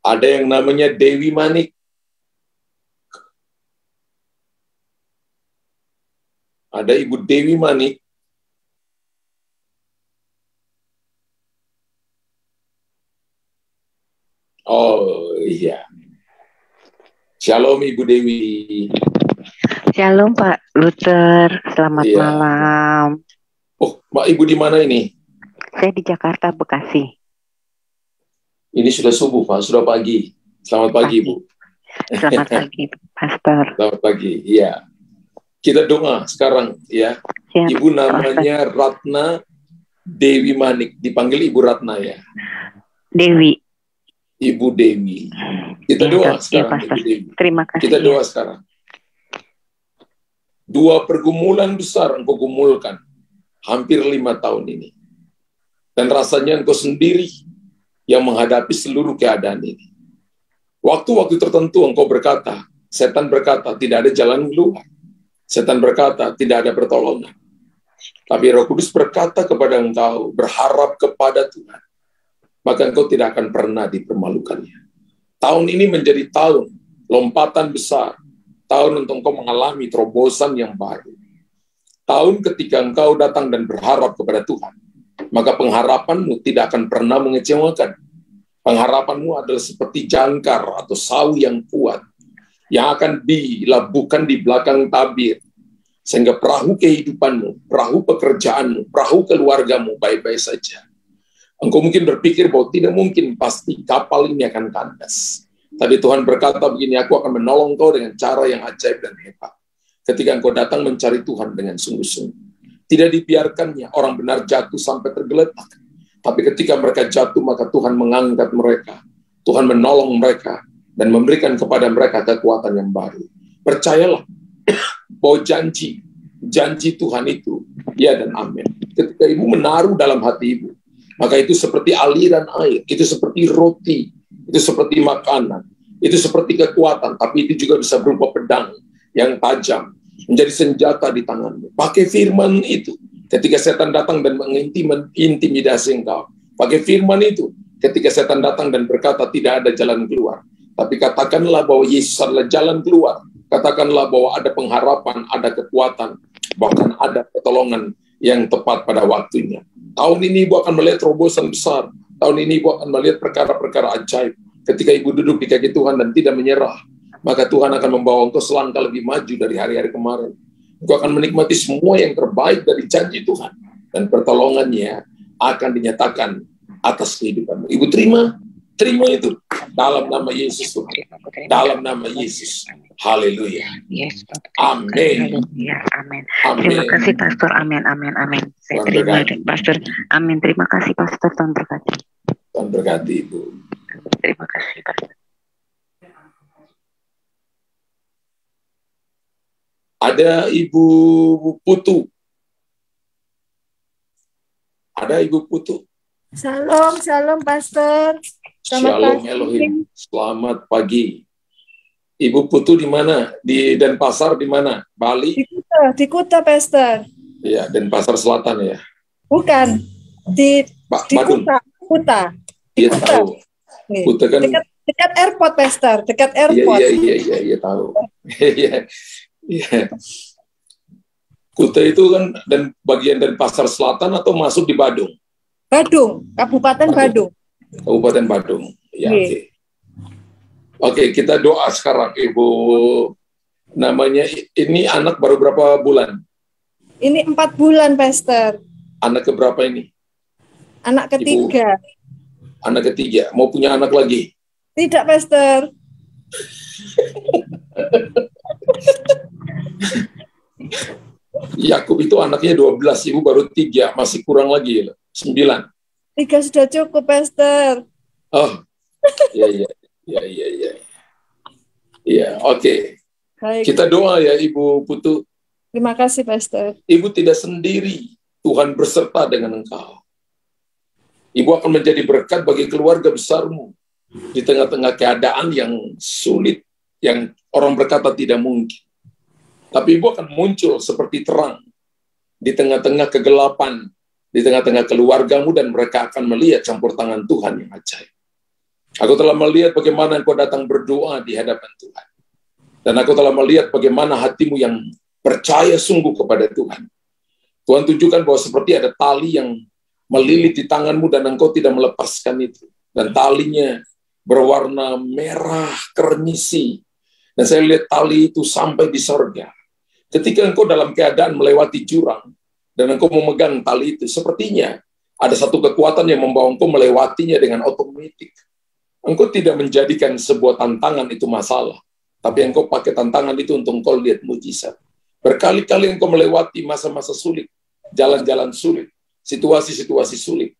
Ada yang namanya Dewi Manik. Ada Ibu Dewi Manik. Oh iya. Shalom Ibu Dewi. Shalom Pak Luther, selamat malam. Oh, Mbak Ibu di mana ini? Saya di Jakarta, Bekasi. Ini sudah subuh Pak, sudah pagi. Selamat pagi Ibu. Selamat pagi Pastor. Selamat pagi, iya. Kita doa sekarang ya. Siap, Ibu namanya Pastor Ratna Dewi Manik, dipanggil Ibu Ratna ya. Dewi. Ibu Dewi. Kita doa sekarang Pastor. Ibu Dewi. Terima kasih. Kita doa sekarang. 2 pergumulan besar engkau gumulkan hampir 5 tahun ini. Dan rasanya engkau sendiri yang menghadapi seluruh keadaan ini. Waktu-waktu tertentu engkau berkata, setan berkata tidak ada jalan keluar. Setan berkata tidak ada pertolongan. Tapi Roh Kudus berkata kepada engkau, berharap kepada Tuhan. Maka engkau tidak akan pernah dipermalukannya. Tahun ini menjadi tahun lompatan besar. Tahun untuk engkau mengalami terobosan yang baru. Tahun ketika engkau datang dan berharap kepada Tuhan, maka pengharapanmu tidak akan pernah mengecewakan. Pengharapanmu adalah seperti jangkar atau sawi yang kuat, yang akan dilabuhkan di belakang tabir, sehingga perahu kehidupanmu, perahu pekerjaanmu, perahu keluargamu baik-baik saja. Engkau mungkin berpikir bahwa tidak mungkin, pasti kapal ini akan kandas. Tapi Tuhan berkata begini, aku akan menolong kau dengan cara yang ajaib dan hebat. Ketika engkau datang mencari Tuhan dengan sungguh-sungguh. Tidak dibiarkannya orang benar jatuh sampai tergeletak. Tapi ketika mereka jatuh, maka Tuhan mengangkat mereka. Tuhan menolong mereka dan memberikan kepada mereka kekuatan yang baru. Percayalah bahwa janji Tuhan itu, ya dan amin. Ketika ibu menaruh dalam hati ibu, maka itu seperti aliran air, itu seperti roti, itu seperti makanan, itu seperti kekuatan, tapi itu juga bisa berupa pedang yang tajam, menjadi senjata di tanganmu. Pakai firman itu, ketika setan datang dan mengintimidasi engkau. Pakai firman itu, ketika setan datang dan berkata tidak ada jalan keluar. Tapi katakanlah bahwa Yesus adalah jalan keluar. Katakanlah bahwa ada pengharapan, ada kekuatan, bahkan ada pertolongan yang tepat pada waktunya. Tahun ini ibu akan melihat terobosan besar. Tahun ini ibu akan melihat perkara-perkara ajaib. Ketika ibu duduk di kaki Tuhan dan tidak menyerah, maka Tuhan akan membawa engkau selangkah lebih maju dari hari-hari kemarin. Engkau akan menikmati semua yang terbaik dari janji Tuhan. Dan pertolongannya akan dinyatakan atas kehidupanmu. Ibu terima itu. Dalam nama Yesus Tuhan. Dalam nama Yesus. Haleluya. Amin. Amin. Terima kasih Pastor. Amin. Saya terima Pastor. Amin. Terima kasih Pastor. Tuhan berkati. Tuhan berkati Ibu. Terima kasih Pastor. Ada Ibu Putu. Ada Ibu Putu. Shalom Pastor. Shalom Elohim. Selamat pagi. Ibu Putu di mana? Di Denpasar di mana? Bali? Di Kuta Pastor. Iya, Denpasar Selatan ya. Bukan. Di Badung. Kuta. Iya tahu. Kuta kan dekat airport Pastor, dekat airport. Iya tahu. Iya. Kuta itu kan dan bagian Denpasar Selatan atau masuk di Badung? Badung, Kabupaten Badung. Kabupaten Badung. Ya, oke. Oke, kita doa sekarang Ibu. Namanya ini anak baru berapa bulan? Ini 4 bulan, Pastor. Anak keberapa ini? Anak ketiga. Ibu, anak ketiga. Mau punya anak lagi? Tidak, Pastor. Yakub itu anaknya 12, Ibu baru 3, masih kurang lagi 9. 3 sudah cukup, Pastor. Oh, iya. Iya, oke. Kita doa ya Ibu Putu. Terima kasih, Pastor. Ibu tidak sendiri, Tuhan berserta dengan engkau. Ibu akan menjadi berkat bagi keluarga besarmu di tengah-tengah keadaan yang sulit, yang orang berkata tidak mungkin. Tapi ibu akan muncul seperti terang di tengah-tengah kegelapan, di tengah-tengah keluargamu, dan mereka akan melihat campur tangan Tuhan yang ajaib. Aku telah melihat bagaimana engkau datang berdoa di hadapan Tuhan. Dan aku telah melihat bagaimana hatimu yang percaya sungguh kepada Tuhan. Tuhan tunjukkan bahwa seperti ada tali yang melilit di tanganmu dan engkau tidak melepaskan itu. Dan talinya berwarna merah kermisi. Dan saya lihat tali itu sampai di sorga. Ketika engkau dalam keadaan melewati jurang, dan engkau memegang tali itu, sepertinya ada satu kekuatan yang membawa engkau melewatinya dengan otomatis. Engkau tidak menjadikan sebuah tantangan itu masalah, tapi engkau pakai tantangan itu untuk engkau lihat mujizat. Berkali-kali engkau melewati masa-masa sulit, jalan-jalan sulit, situasi-situasi sulit.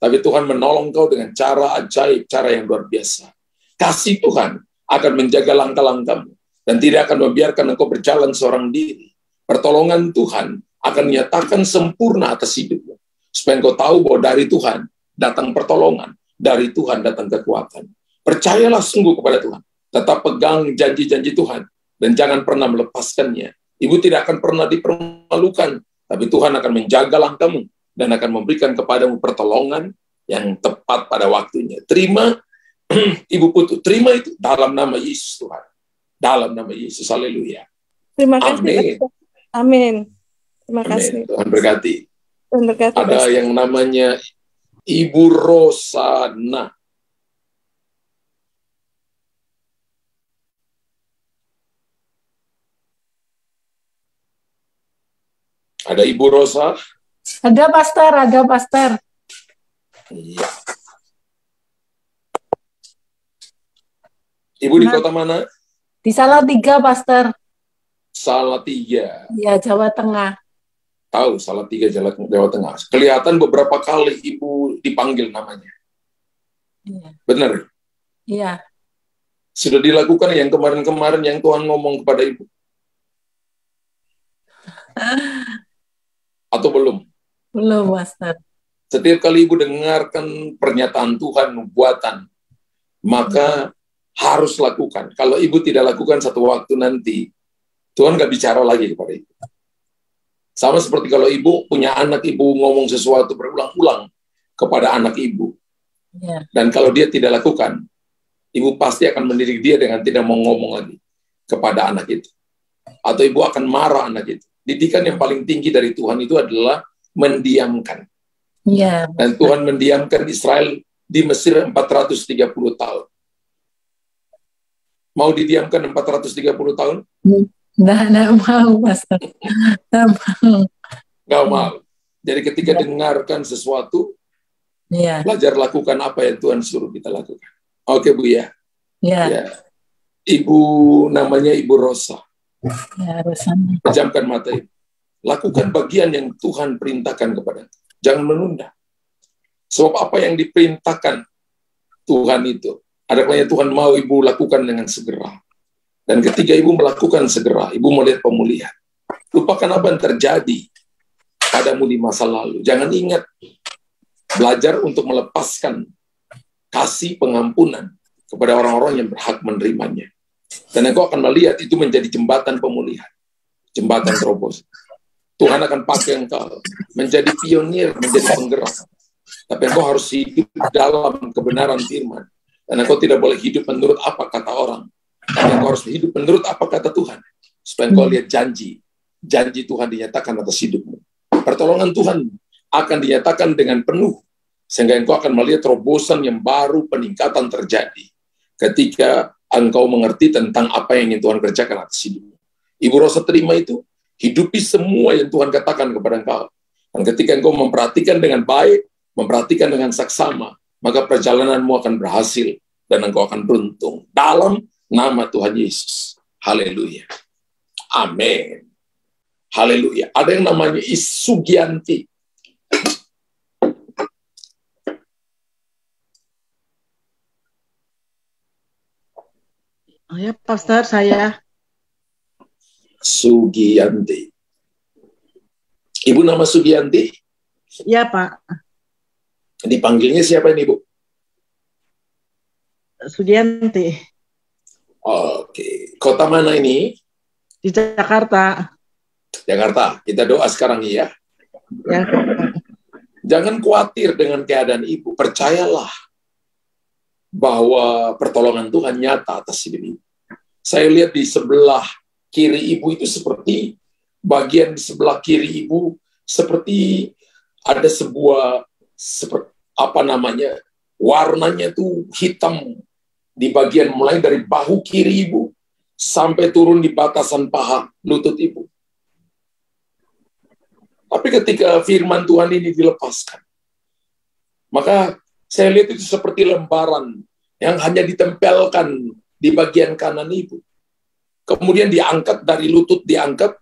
Tapi Tuhan menolong engkau dengan cara ajaib, cara yang luar biasa. Kasih Tuhan akan menjaga langkah-langkahmu dan tidak akan membiarkan engkau berjalan seorang diri. Pertolongan Tuhan akan menyatakan sempurna atas hidupmu. Supaya engkau tahu bahwa dari Tuhan datang pertolongan, dari Tuhan datang kekuatan. Percayalah sungguh kepada Tuhan. Tetap pegang janji-janji Tuhan dan jangan pernah melepaskannya. Ibu tidak akan pernah dipermalukan, tapi Tuhan akan menjaga langkahmu dan akan memberikan kepadamu pertolongan yang tepat pada waktunya. Terima, Ibu Putu, terima itu dalam nama Yesus Tuhan. Dalam nama Yesus, haleluya. Terima kasih. Amin. Amin. Terima Amin. kasih. Tuhan berkati. Tuhan berkati. Ada yang namanya Ibu Rosana. Ada Ibu Rosa? Ada pastor, ada pastor. Iya. Ibu di kota mana? Di Salatiga, pastor. Salatiga. Iya, Jawa Tengah. Tahu Salatiga, Jawa Tengah. Kelihatan beberapa kali Ibu dipanggil namanya. Iya. Benar? Iya. Sudah dilakukan yang kemarin-kemarin yang Tuhan ngomong kepada Ibu? Atau belum? Belum, pastor. Setiap kali Ibu dengarkan pernyataan Tuhan, nubuatan, maka harus lakukan. Kalau Ibu tidak lakukan satu waktu nanti, Tuhan nggak bicara lagi kepada Ibu. Sama seperti kalau Ibu punya anak, Ibu ngomong sesuatu berulang-ulang kepada anak Ibu. Ya. Dan kalau dia tidak lakukan, Ibu pasti akan mendidik dia dengan tidak mau ngomong lagi kepada anak itu. Atau Ibu akan marah anak itu. Didikan yang paling tinggi dari Tuhan itu adalah mendiamkan. Ya. Dan Tuhan mendiamkan Israel di Mesir 430 tahun. Mau didiamkan 430 tahun? Nggak mau, pastor. Nggak mau. Nggak mau. Jadi ketika dengarkan sesuatu, Ya. belajar lakukan apa yang Tuhan suruh kita lakukan. Oke, Bu ya. Ya. Ya. Ibu namanya Ibu Rosa. Ya, Rosana. Pejamkan mata Ibu. Lakukan bagian yang Tuhan perintahkan kepada. Jangan menunda. Sebab apa yang diperintahkan Tuhan itu, ada kalanya Tuhan mau Ibu lakukan dengan segera. Dan ketika Ibu melakukan segera, Ibu melihat pemulihan. Lupakan apa yang terjadi padamu di masa lalu. Jangan ingat. Belajar untuk melepaskan kasih pengampunan kepada orang-orang yang berhak menerimanya. Dan engkau akan melihat itu menjadi jembatan pemulihan. Jembatan terobosan. Tuhan akan pakai engkau menjadi pionir, menjadi penggerak. Tapi engkau harus hidup dalam kebenaran firman. Dan engkau tidak boleh hidup menurut apa kata orang. Tapi engkau harus hidup menurut apa kata Tuhan. Supaya engkau lihat janji. Janji Tuhan dinyatakan atas hidupmu. Pertolongan Tuhan akan dinyatakan dengan penuh. Sehingga engkau akan melihat terobosan yang baru, peningkatan terjadi. Ketika engkau mengerti tentang apa yang ingin Tuhan kerjakan atas hidupmu. Ibu Rosa terima itu. Hidupi semua yang Tuhan katakan kepada engkau. Dan ketika engkau memperhatikan dengan baik, memperhatikan dengan saksama, maka perjalananmu akan berhasil dan engkau akan beruntung. Dalam nama Tuhan Yesus. Haleluya. Amin. Haleluya. Ada yang namanya Sugianti. Oh ya, Pastor, saya. Sugianti. Ibu nama Sugianti? Ya, Pak. Dipanggilnya siapa ini, Bu? Sugianti. Oke. Kota mana ini? Di Jakarta. Jakarta. Kita doa sekarang ya. Ya. Jangan khawatir dengan keadaan Ibu. Percayalah. bahwa pertolongan Tuhan nyata atas hidup ibu. Saya lihat di sebelah kiri ibu itu seperti bagian di sebelah kiri ibu seperti ada sebuah warnanya tuh hitam di bagian mulai dari bahu kiri ibu sampai turun di batasan paha lutut ibu. Tapi ketika firman Tuhan ini dilepaskan, maka saya lihat itu seperti lembaran yang hanya ditempelkan di bagian kanan ibu. Kemudian diangkat dari lutut, diangkat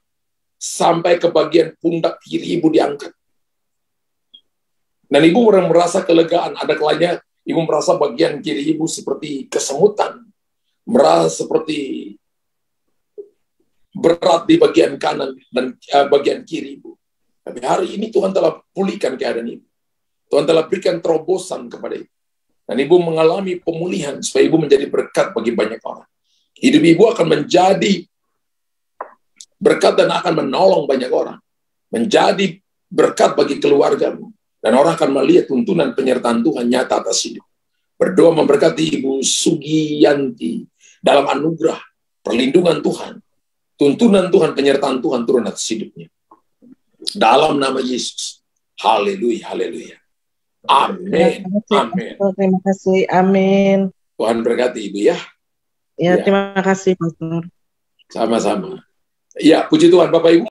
sampai ke bagian pundak kiri ibu diangkat. Dan ibu merasa kelegaan. Ada kalanya ibu merasa bagian kiri ibu seperti kesemutan. Merasa seperti berat di bagian kanan dan bagian kiri ibu. Tapi hari ini Tuhan telah pulihkan keadaan ibu. Tuhan telah berikan terobosan kepada ibu. Dan ibu mengalami pemulihan supaya ibu menjadi berkat bagi banyak orang. Hidup ibu akan menjadi berkat dan akan menolong banyak orang. Menjadi berkat bagi keluargamu. Dan orang akan melihat tuntunan penyertaan Tuhan nyata atas hidup. Berdoa memberkati Ibu Sugiyanti dalam anugerah, perlindungan Tuhan, tuntunan Tuhan, penyertaan Tuhan turun atas hidupnya. Dalam nama Yesus. Haleluya, haleluya. Amin. Amin. Terima kasih. Amin. Tuhan berkati Ibu ya. Ya, terima kasih, Pastor. Sama-sama. Ya, puji Tuhan Bapak Ibu.